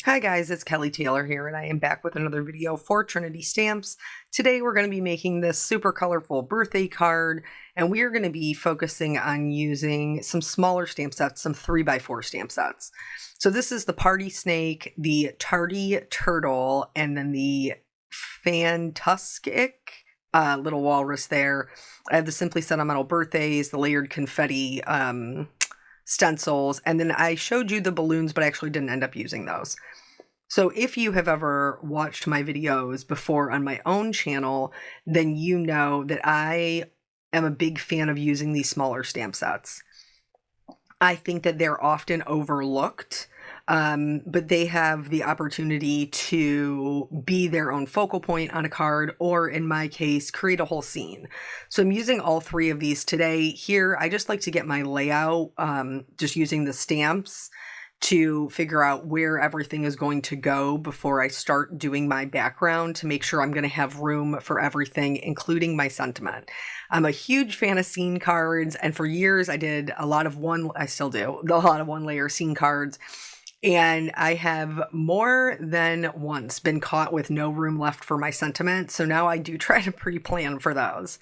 Hi guys, it's Kelly Taylor here, and I am back with another video for Trinity Stamps. Today we're going to be making this super colorful birthday card, and we are going to be focusing on using some smaller stamp sets, some 3x4 stamp sets. So this is the Party Snake, the Tardy Turtle, and then the Fantastic little walrus there. I have the Simply Sentimental Birthdays, the layered confetti stencils, and then I showed you the balloons, but I actually didn't end up using those. So if you have ever watched my videos before on my own channel, then you know that I am a big fan of using these smaller stamp sets. I think that they're often overlooked, but they have the opportunity to be their own focal point on a card, or in my case, create a whole scene. So I'm using all three of these today. Here, I just like to get my layout, just using the stamps to figure out where everything is going to go before I start doing my background, to make sure I'm going to have room for everything, including my sentiment. I'm a huge fan of scene cards, and for years I did a lot of I still do a lot of one layer scene cards. And I have more than once been caught with no room left for my sentiment. So now I do try to pre-plan for those.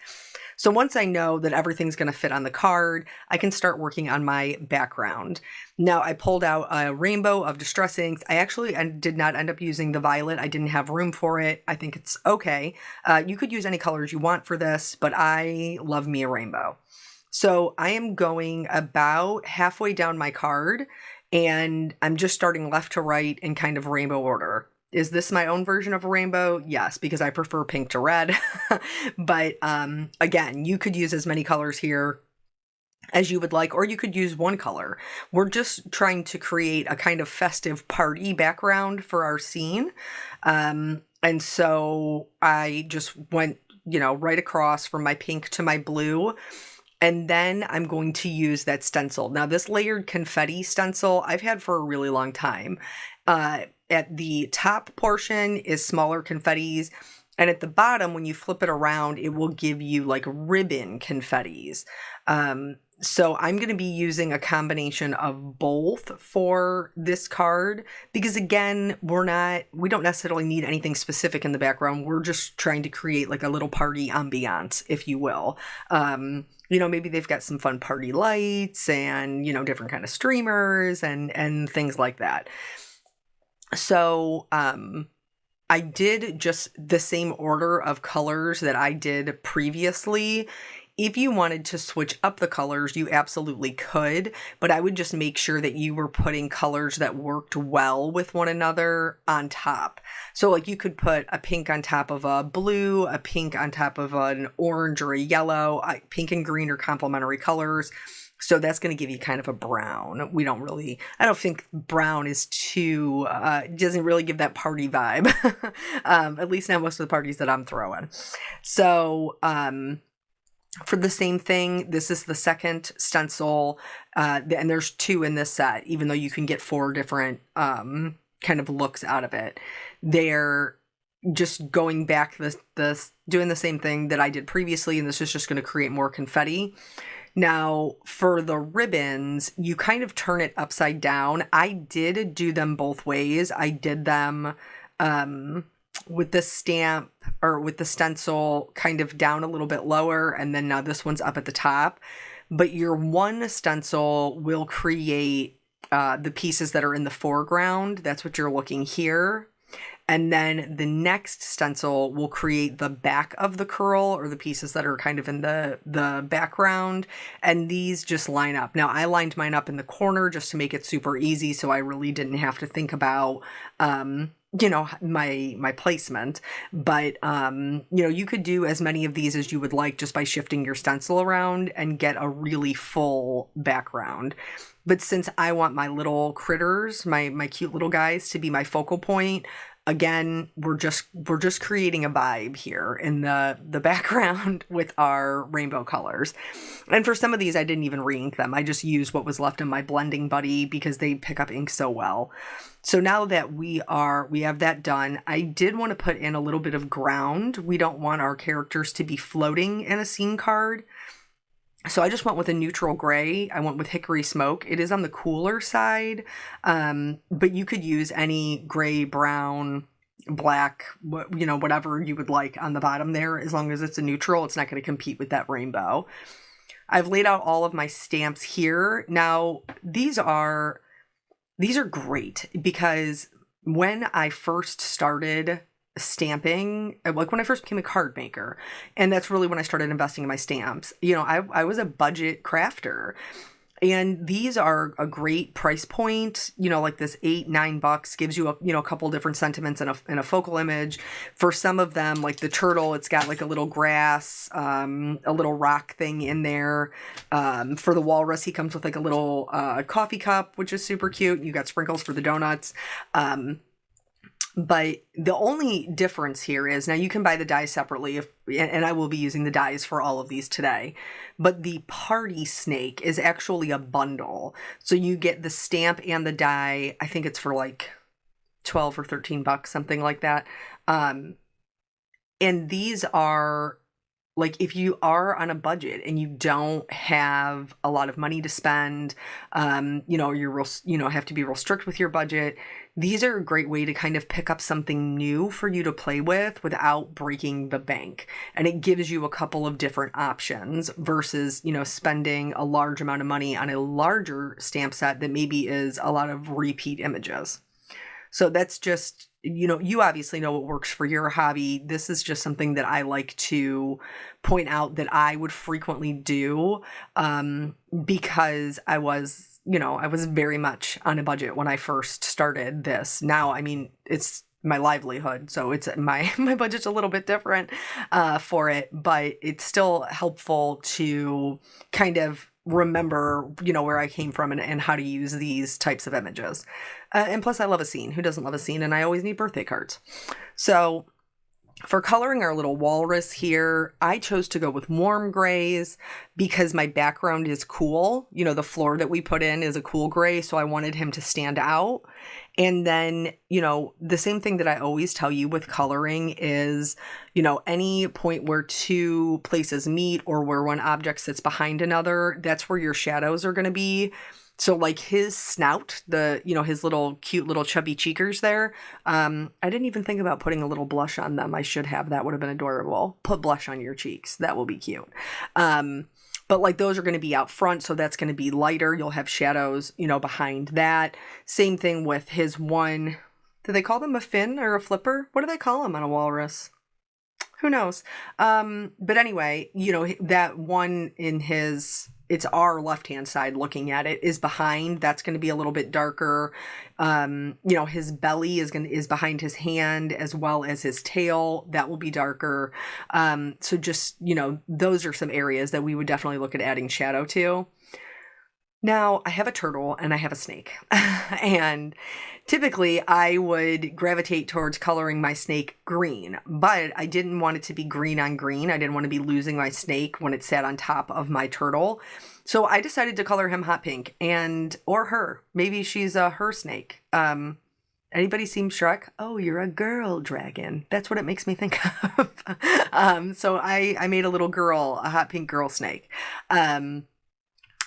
So once I know that everything's going to fit on the card, I can start working on my background. Now I pulled out a rainbow of Distress inks. I actually did not end up using the violet. I didn't have room for it. I think it's okay. You could use any colors you want for this, but I love me a rainbow. So I am going about halfway down my card, and I'm just starting left to right in kind of rainbow order. Is this my own version of a rainbow? Yes, because I prefer pink to red. But again, you could use as many colors here as you would like, or you could use one color. We're just trying to create a kind of festive party background for our scene. And so I just went, right across from my pink to my blue. And then I'm going to use that stencil. Now, this layered confetti stencil I've had for a really long time. At the top portion is smaller confettis, and at the bottom, when you flip it around, it will give you like ribbon confettis. So I'm going to be using a combination of both for this card, because again, we don't necessarily need anything specific in the background. We're just trying to create like a little party ambiance, if you will. Maybe they've got some fun party lights and, different kind of streamers and things like that. So, I did just the same order of colors that I did previously. If you wanted to switch up the colors, you absolutely could, but I would just make sure that you were putting colors that worked well with one another on top. So like you could put a pink on top of a blue, a pink on top of an orange or a yellow. Pink and green are complementary colors. So that's going to give you kind of a brown. I don't think brown is too, doesn't really give that party vibe. At least not most of the parties that I'm throwing. So, for the same thing, this is the second stencil, and there's two in this set, even though you can get 4 different, kind of looks out of it. They're just going back doing the same thing that I did previously, and this is just going to create more confetti. Now, for the ribbons, you kind of turn it upside down. I did do them both ways. I did them with the stamp or with the stencil kind of down a little bit lower, and then now this one's up at the top. But your one stencil will create the pieces that are in the foreground. That's what you're looking here. And then the next stencil will create the back of the curl, or the pieces that are kind of in the background. And these just line up. Now, I lined mine up in the corner just to make it super easy, so I really didn't have to think about, my placement. But, you could do as many of these as you would like just by shifting your stencil around and get a really full background. But since I want my little critters, my cute little guys, to be my focal point, again, we're just creating a vibe here in the background with our rainbow colors. And for some of these, I didn't even re-ink them. I just used what was left in my blending buddy because they pick up ink so well. So now that we have that done, I did want to put in a little bit of ground. We don't want our characters to be floating in a scene card. So I just went with a neutral gray. I went with Hickory Smoke. It is on the cooler side, but you could use any gray, brown, black, whatever you would like on the bottom there. As long as it's a neutral, it's not going to compete with that rainbow. I've laid out all of my stamps here. Now, these are great because when I first started stamping, like when I first became a card maker, and that's really when I started investing in my stamps, I was a budget crafter. And these are a great price point, like this $8-9 gives you a couple different sentiments in a focal image. For some of them, like the turtle, it's got like a little grass, a little rock thing in there. For the walrus, he comes with like a little coffee cup, which is super cute. You got sprinkles for the donuts. But the only difference here is, now you can buy the dies separately, and I will be using the dies for all of these today, but the party snake is actually a bundle. So you get the stamp and the die. I think it's for like 12 or 13 bucks, something like that. And these are, like, if you are on a budget and you don't have a lot of money to spend, you're real, have to be real strict with your budget. These are a great way to kind of pick up something new for you to play with without breaking the bank. And it gives you a couple of different options versus, spending a large amount of money on a larger stamp set that maybe is a lot of repeat images. So that's just, you obviously know what works for your hobby. This is just something that I like to point out that I would frequently do, because I was very much on a budget when I first started this. Now, I mean, it's my livelihood, so it's my budget's a little bit different for it, but it's still helpful to kind of remember, where I came from and how to use these types of images. And plus, I love a scene. Who doesn't love a scene? And I always need birthday cards. So for coloring our little walrus here, I chose to go with warm grays because my background is cool. The floor that we put in is a cool gray, so I wanted him to stand out. And then, the same thing that I always tell you with coloring is, any point where two places meet or where one object sits behind another, that's where your shadows are going to be. So like his snout, his little cute little chubby cheekers there, I didn't even think about putting a little blush on them. I should have. That would have been adorable. Put blush on your cheeks. That will be cute. But like those are going to be out front, so that's going to be lighter. You'll have shadows, behind that. Same thing with his one. Do they call them a fin or a flipper? What do they call them on a walrus? Who knows? But anyway, that one in his, it's our left-hand side looking at it, is behind. That's going to be a little bit darker. His belly is behind his hand as well as his tail. That will be darker. So just, those are some areas that we would definitely look at adding shadow to. Now, I have a turtle and I have a snake. And typically I would gravitate towards coloring my snake green, but I didn't want it to be green on green. I didn't want to be losing my snake when it sat on top of my turtle. So I decided to color him hot pink, or her. Maybe she's her snake. Anybody seen Shrek? Oh, you're a girl dragon. That's what it makes me think of. So I made a little girl, a hot pink girl snake.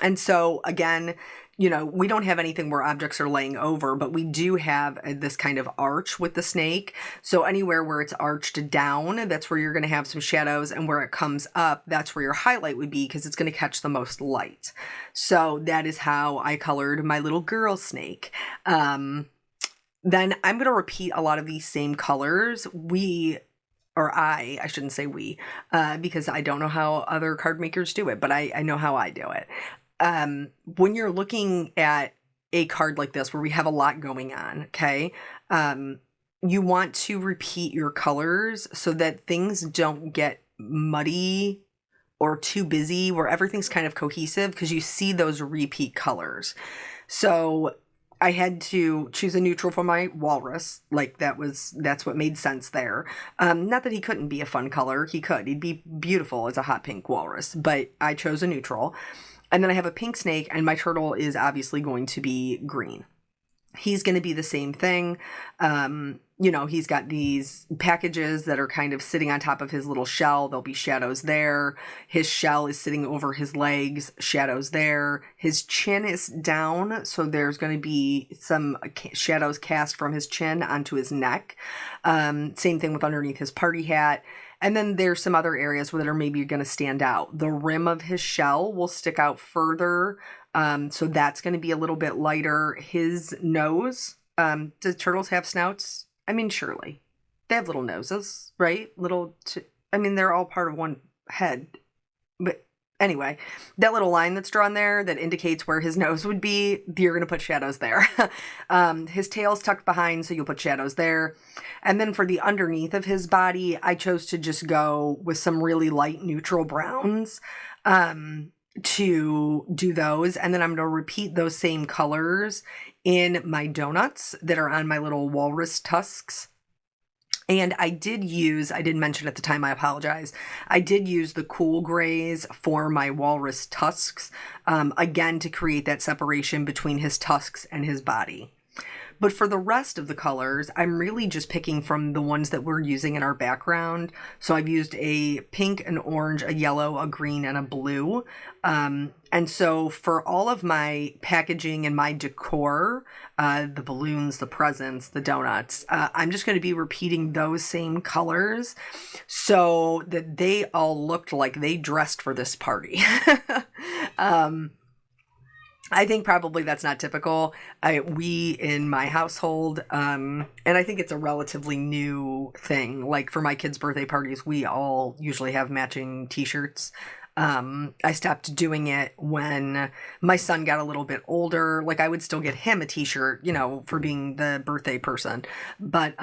And so again, we don't have anything where objects are laying over, but we do have this kind of arch with the snake. So anywhere where it's arched down, that's where you're going to have some shadows, and where it comes up, that's where your highlight would be, because it's going to catch the most light. So that is how I colored my little girl snake. Then I'm going to repeat a lot of these same colors. I shouldn't say we, because I don't know how other card makers do it, but I know how I do it. When you're looking at a card like this where we have a lot going on, okay, you want to repeat your colors so that things don't get muddy or too busy, where everything's kind of cohesive, because you see those repeat colors. So I had to choose a neutral for my walrus. Like that's what made sense there. Not that he couldn't be a fun color. He could. He'd be beautiful as a hot pink walrus, but I chose a neutral. And then I have a pink snake, and my turtle is obviously going to be green. He's going to be the same thing. You know, he's got these packages that are kind of sitting on top of his little shell. There'll be shadows there. His shell is sitting over his legs, shadows there. His chin is down, so there's going to be some shadows cast from his chin onto his neck. Same thing with underneath his party hat. And then there's some other areas that are maybe going to stand out. The rim of his shell will stick out further. So that's going to be a little bit lighter. His nose, do turtles have snouts? I mean, surely. They have little noses, right? They're all part of one head. But anyway, that little line that's drawn there that indicates where his nose would be, you're going to put shadows there. His tail's tucked behind, so you'll put shadows there. And then for the underneath of his body, I chose to just go with some really light neutral browns to do those. And then I'm going to repeat those same colors in my donuts that are on my little walrus tusks. And I didn't mention at the time, I apologize. I did use the cool grays for my walrus tusks, again, to create that separation between his tusks and his body. But for the rest of the colors, I'm really just picking from the ones that we're using in our background. So I've used a pink, an orange, a yellow, a green, and a blue. And so for all of my packaging and my decor, the balloons, the presents, the donuts, I'm just going to be repeating those same colors so that they all looked like they dressed for this party. I think probably that's not typical. We in my household, and I think it's a relatively new thing. Like for my kids' birthday parties, we all usually have matching t-shirts. I stopped doing it when my son got a little bit older. Like I would still get him a t-shirt, you know, for being the birthday person. But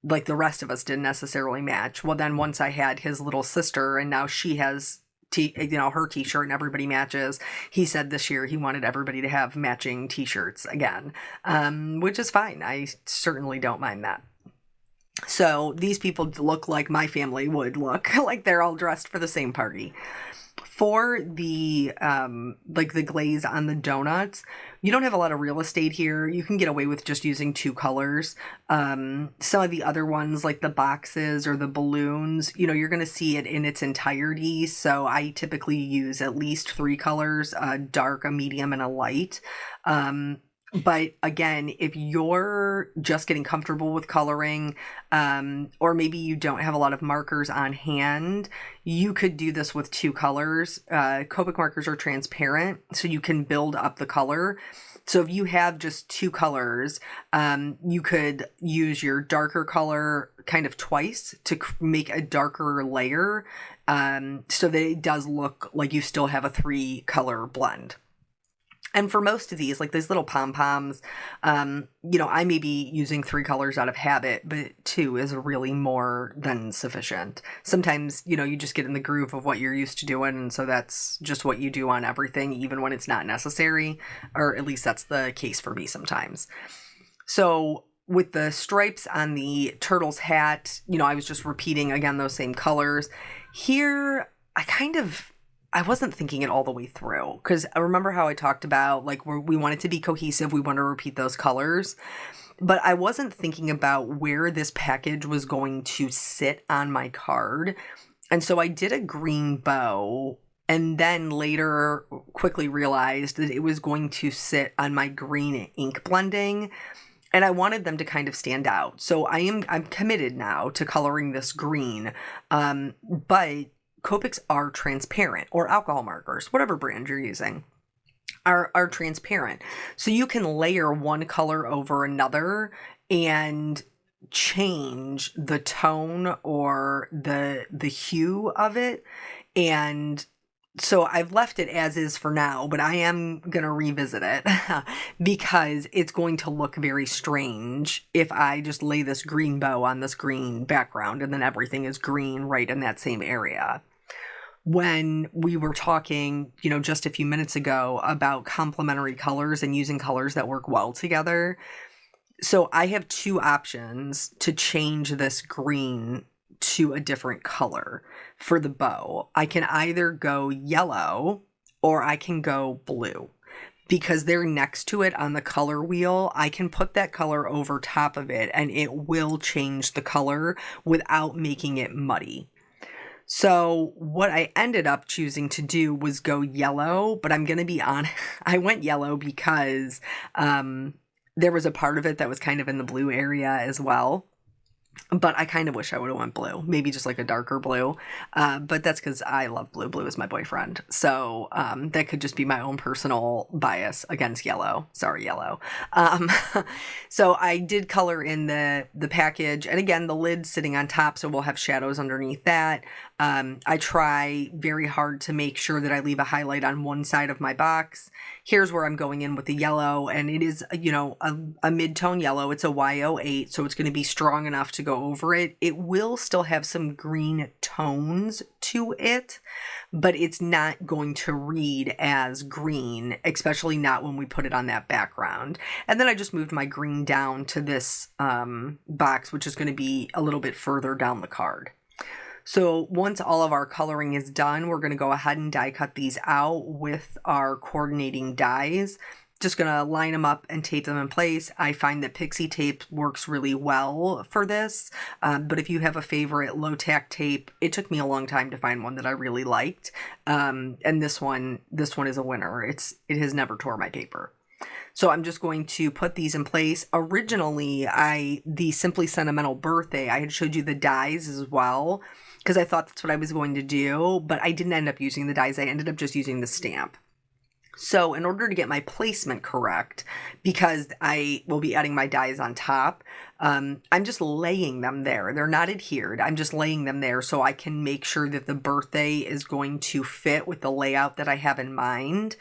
like the rest of us didn't necessarily match. Well, then once I had his little sister and now she has her t-shirt and everybody matches. He said this year he wanted everybody to have matching t-shirts again, which is fine. I certainly don't mind that. So these people look like my family would look, like they're all dressed for the same party. For the the glaze on the donuts, you don't have a lot of real estate here. You can get away with just using 2 colors. Some of the other ones, like the boxes or the balloons, you know, you're going to see it in its entirety. So I typically use at least 3 colors, a dark, a medium, and a light. But again, if you're just getting comfortable with coloring, or maybe you don't have a lot of markers on hand, you could do this with 2 colors. Copic markers are transparent, so you can build up the color. So if you have just 2 colors, you could use your darker color kind of twice to make a darker layer, so that it does look like you still have a 3 color blend. And for most of these, like these little pom-poms, you know, I may be using 3 colors out of habit, but 2 is really more than sufficient. Sometimes, you know, you just get in the groove of what you're used to doing, and so that's just what you do on everything, even when it's not necessary, or at least that's the case for me sometimes. So with the stripes on the turtle's hat, you know, I was just repeating, again, those same colors. Here, I wasn't thinking it all the way through, because I remember how I talked about, like, we want it to be cohesive. We want to repeat those colors. But I wasn't thinking about where this package was going to sit on my card. And so I did a green bow, and then later quickly realized that it was going to sit on my green ink blending. And I wanted them to kind of stand out. So I'm committed now to coloring this green. But Copics are transparent, or alcohol markers, whatever brand you're using, are transparent. So you can layer one color over another and change the tone or the hue of it. And so I've left it as is for now, but I am going to revisit it because it's going to look very strange if I just lay this green bow on this green background and then everything is green right in that same area. When we were talking, you know, just a few minutes ago about complementary colors and using colors that work well together. So I have 2 options to change this green to a different color for the bow. I can either go yellow or I can go blue. because they're next to it on the color wheel, I can put that color over top of it and it will change the color without making it muddy. So what I ended up choosing to do was go yellow, but I'm going to be honest, I went yellow because there was a part of it that was kind of in the blue area as well. But I kind of wish I would have went blue, maybe just like a darker blue. But that's because I love blue. Blue is my boyfriend. So that could just be my own personal bias against yellow. Sorry, yellow. So I did color in the package. And again, the lid's sitting on top, so we'll have shadows underneath that. I try very hard to make sure that I leave a highlight on one side of my box. Here's where I'm going in with the yellow, and it is, you know, a mid-tone yellow. It's a Y08, so it's going to be strong enough to go over it. It will still have some green tones to it, but it's not going to read as green, especially not when we put it on that background. And then I just moved my green down to this box, which is going to be a little bit further down the card. So once all of our coloring is done, we're going to go ahead and die cut these out with our coordinating dies. Just going to line them up and tape them in place. I find that pixie tape works really well for this, but if you have a favorite low tack tape, it took me a long time to find one that I really liked, and this one is a winner. It has never tore my paper. So I'm just going to put these in place. Originally, the Simply Sentimental Birthday, I had showed you the dies as well, because I thought that's what I was going to do, but I didn't end up using the dies. I ended up just using the stamp. So in order to get my placement correct, because I will be adding my dies on top, I'm just laying them there. They're not adhered. I'm just laying them there so I can make sure that the birthday is going to fit with the layout that I have in mind.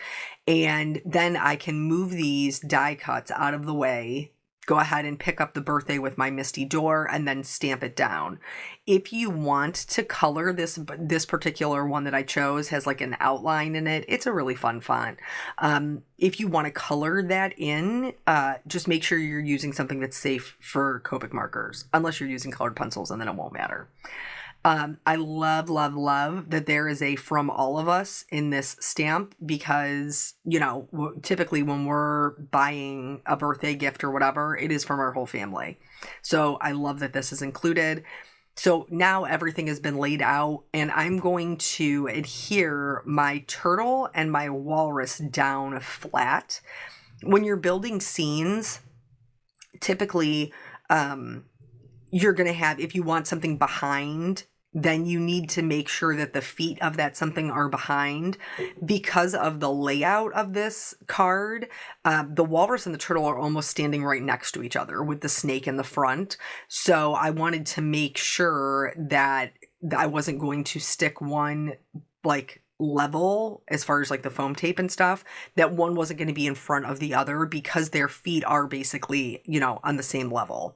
And then I can move these die cuts out of the way, go ahead and pick up the birthday with my Misty Door, and then stamp it down. If you want to color this particular one that I chose has like an outline in it. It's a really fun font. If you want to color that in, just make sure you're using something that's safe for Copic markers, unless you're using colored pencils, and then it won't matter. I love, love, love that there is a From All of Us in this stamp, because, you know, typically when we're buying a birthday gift or whatever, it is from our whole family. So I love that this is included. So now everything has been laid out, and I'm going to adhere my turtle and my walrus down flat. When you're building scenes, typically, you're going to have, if you want something behind, then you need to make sure that the feet of that something are behind. Because of the layout of this card, the walrus and the turtle are almost standing right next to each other with the snake in the front. So I wanted to make sure that I wasn't going to stick one like level as far as like the foam tape and stuff, that one wasn't going to be in front of the other, because their feet are basically, you know, on the same level.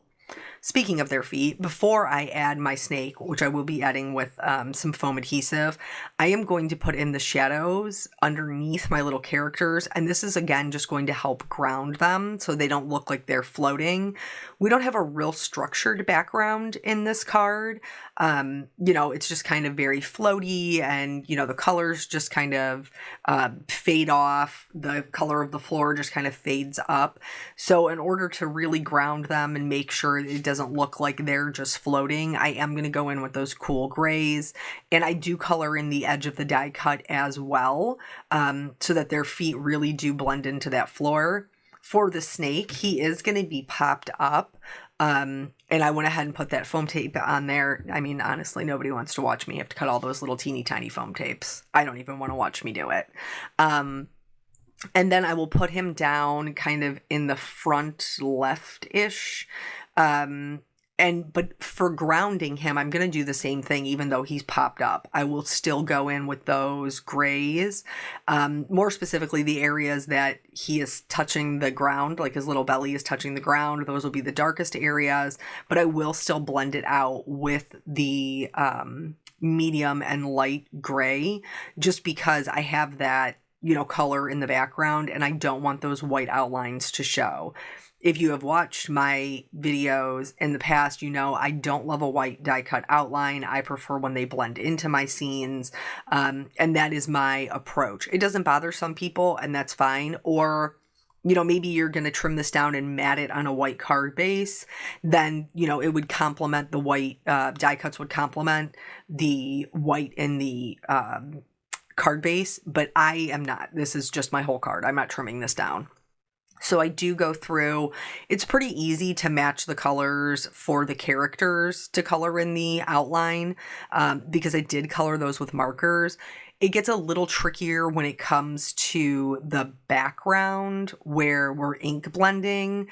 Speaking of their feet, before I add my snake, which I will be adding with some foam adhesive, I am going to put in the shadows underneath my little characters. And this is, again, just going to help ground them so they don't look like they're floating. We don't have a real structured background in this card. You know, it's just kind of very floaty, and, you know, the colors just kind of fade off. The color of the floor just kind of fades up. So in order to really ground them and make sure it doesn't look like they're just floating, I am going to go in with those cool grays, and I do color in the edge of the die cut as well, so that their feet really do blend into that floor. For the snake, he is going to be popped up, and I went ahead and put that foam tape on there. I mean, honestly, nobody wants to watch me have to cut all those little teeny tiny foam tapes. I don't even want to watch me do it. And then I will put him down kind of in the front left-ish. But for grounding him, I'm going to do the same thing, even though he's popped up. I will still go in with those grays, more specifically the areas that he is touching the ground, like his little belly is touching the ground. Those will be the darkest areas, but I will still blend it out with the medium and light gray, just because I have that color in the background, and I don't want those white outlines to show. If you have watched my videos in the past, I don't love a white die cut outline. I prefer when they blend into my scenes, and that is my approach. It doesn't bother some people, and that's fine. Or maybe you're going to trim this down and mat it on a white card base, then, it would complement the white, die cuts would complement the white in the card base, but I am not. This is just my whole card. I'm not trimming this down. So I do go through, it's pretty easy to match the colors for the characters to color in the outline, because I did color those with markers. It gets a little trickier when it comes to the background where we're ink blending.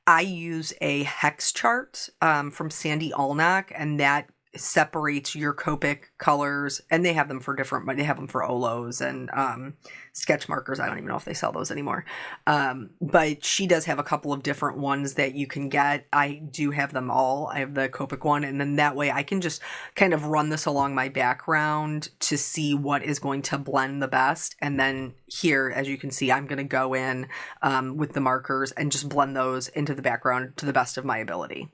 I use a hex chart from Sandy Allnock, and that separates your Copic colors, and they have them for Olos and sketch markers. I don't even know if they sell those anymore. But she does have a couple of different ones that you can get. I do have them all. I have the Copic one, and then that way I can just kind of run this along my background to see what is going to blend the best. And then here, as you can see, I'm going to go in with the markers and just blend those into the background to the best of my ability.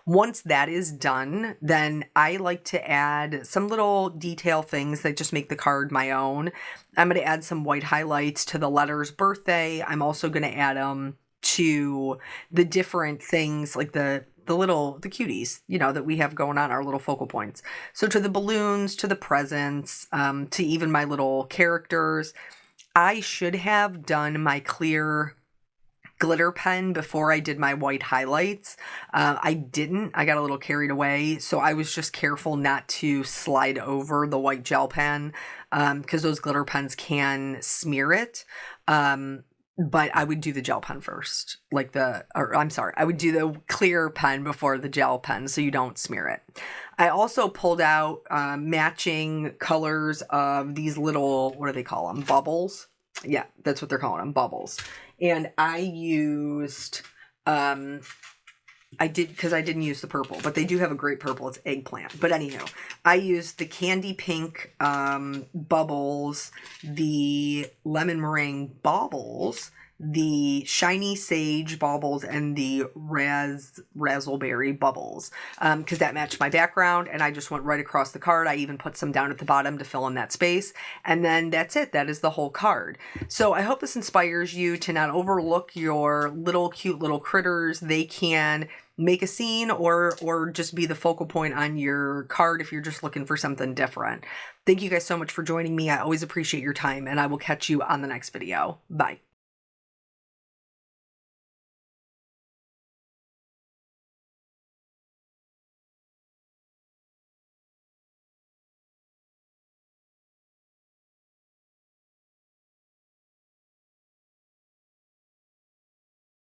Once that is done, then I like to add some little detail things that just make the card my own. I'm going to add some white highlights to the letters birthday. I'm also going to add them to the different things like the cuties, that we have going on, our little focal points. So to the balloons, to the presents, to even my little characters. I should have done my clear glitter pen before I did my white highlights. I didn't. I got a little carried away, so I was just careful not to slide over the white gel pen, because those glitter pens can smear it. But I would do the gel pen first, I would do the clear pen before the gel pen so you don't smear it. I also pulled out matching colors of these little, what do they call them? Bubbles. Yeah, that's what they're calling them, bubbles. And I used, because I didn't use the purple, but they do have a great purple. It's eggplant. But anyhow, I used the candy pink bubbles, the lemon meringue baubles, the shiny sage baubles, and the razzleberry bubbles, because that matched my background, and I just went right across the card. I even put some down at the bottom to fill in that space, and then that's it. That is the whole card. So I hope this inspires you to not overlook your little cute little critters. They can make a scene or just be the focal point on your card if you're just looking for something different. Thank you guys so much for joining me. I always appreciate your time, and I will catch you on the next video. Bye.